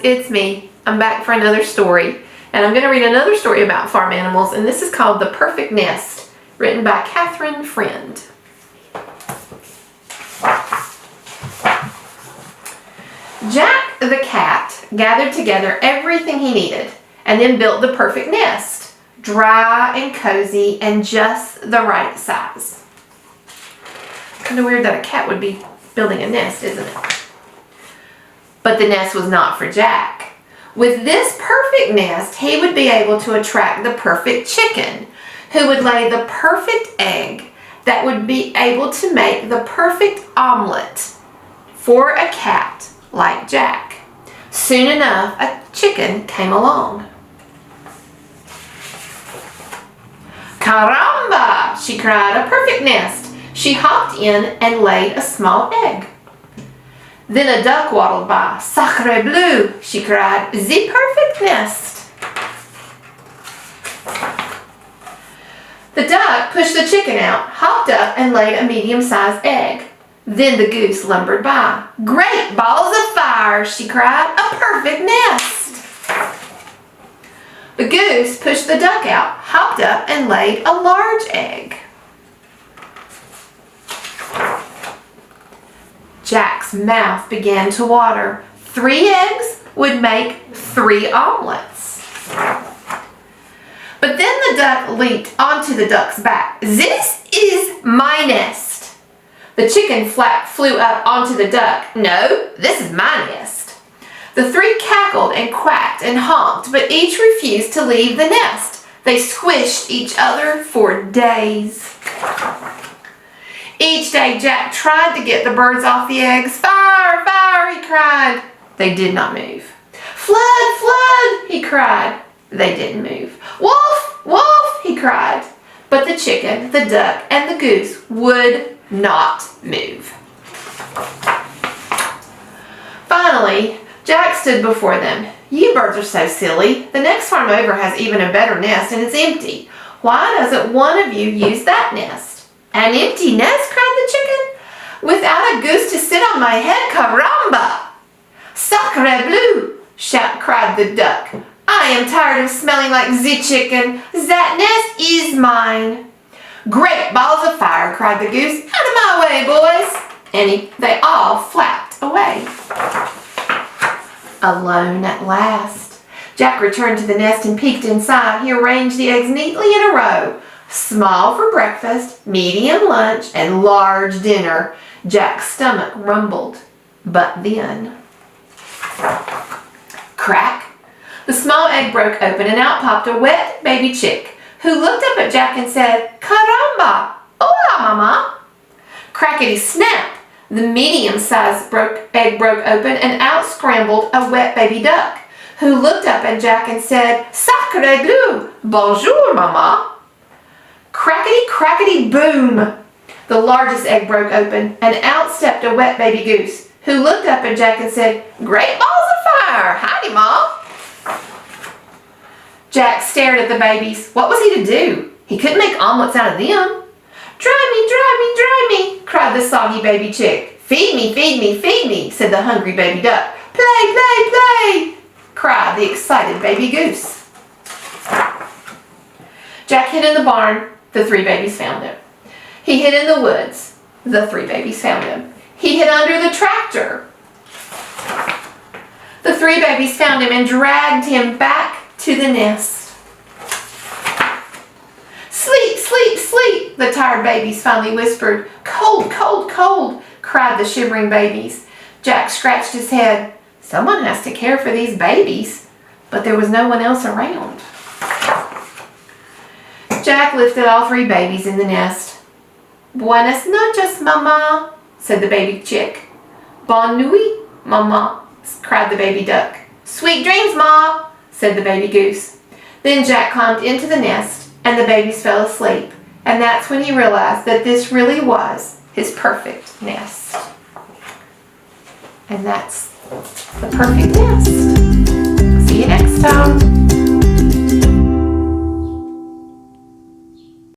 it's me. I'm back for another story, and I'm going to read another story about farm animals, and this is called The Perfect Nest, written by Catherine Friend. Jack the cat gathered together everything he needed and then built the perfect nest, dry and cozy and just the right size. Kind of weird that a cat would be building a nest, isn't it? But the nest was not for Jack. With this perfect nest, he would be able to attract the perfect chicken, who would lay the perfect egg that would be able to make the perfect omelet for a cat like Jack. Soon enough, a chicken came along. Caramba! She cried, a perfect nest. She hopped in and laid a small egg. Then a duck waddled by. Sacre bleu, she cried, the perfect nest. The duck pushed the chicken out, hopped up, and laid a medium-sized egg. Then the goose lumbered by. Great balls of fire, she cried, a perfect nest. The goose pushed the duck out, hopped up, and laid a large egg. Jack's mouth began to water. 3 eggs would make 3 omelets. But then the duck leaped onto the duck's back. This is my nest. The chicken flew up onto the duck. No, this is my nest. The 3 cackled and quacked and honked, but each refused to leave the nest. They squished each other for days. Each day Jack tried to get the birds off the eggs. Fire, fire, he cried. They did not move. Flood, flood, he cried. They didn't move. Wolf, wolf, he cried. But the chicken, the duck, and the goose would not move. Finally, Jack stood before them. You birds are so silly. The next farm over has even a better nest and it's empty. Why doesn't one of you use that nest? An empty nest, cried the chicken. Without a goose to sit on my head, caramba! Sacre bleu, cried the duck. I am tired of smelling like the chicken. That nest is mine. Great balls of fire, cried the goose. Out of my way, boys. And they all flapped away. Alone at last. Jack returned to the nest and peeked inside. He arranged the eggs neatly in a row. Small for breakfast, medium lunch, and large dinner. Jack's stomach rumbled. But then, crack! The small egg broke open and out popped a wet baby chick, who looked up at Jack and said, Caramba! Hola, mama! Crackety snap! The medium-sized egg broke open and out scrambled a wet baby duck, who looked up at Jack and said, Sacre bleu! Bonjour, mama! Crackety, crackety, boom! The largest egg broke open, and out stepped a wet baby goose, who looked up at Jack and said, Great balls of fire! Howdy, Mom! Jack stared at the babies. What was he to do? He couldn't make omelets out of them. Dry me, cried the soggy baby chick. Feed me, feed me, feed me, said the hungry baby duck. Play, play, play, cried the excited baby goose. Jack hid in the barn. The 3 babies found him. He hid in the woods. The 3 babies found him. He hid under the tractor. The 3 babies found him and dragged him back to the nest. Sleep, sleep, sleep, the tired babies finally whispered. Cold, cold, cold, cried the shivering babies. Jack scratched his head. Someone has to care for these babies. But there was no one else around. Jack lifted all 3 babies in the nest. Buenas noches, mama, said the baby chick. Bonne nuit, mama, cried the baby duck. Sweet dreams, ma, said the baby goose. Then Jack climbed into the nest and the babies fell asleep. And that's when he realized that this really was his perfect nest. And that's the perfect nest. See you next time.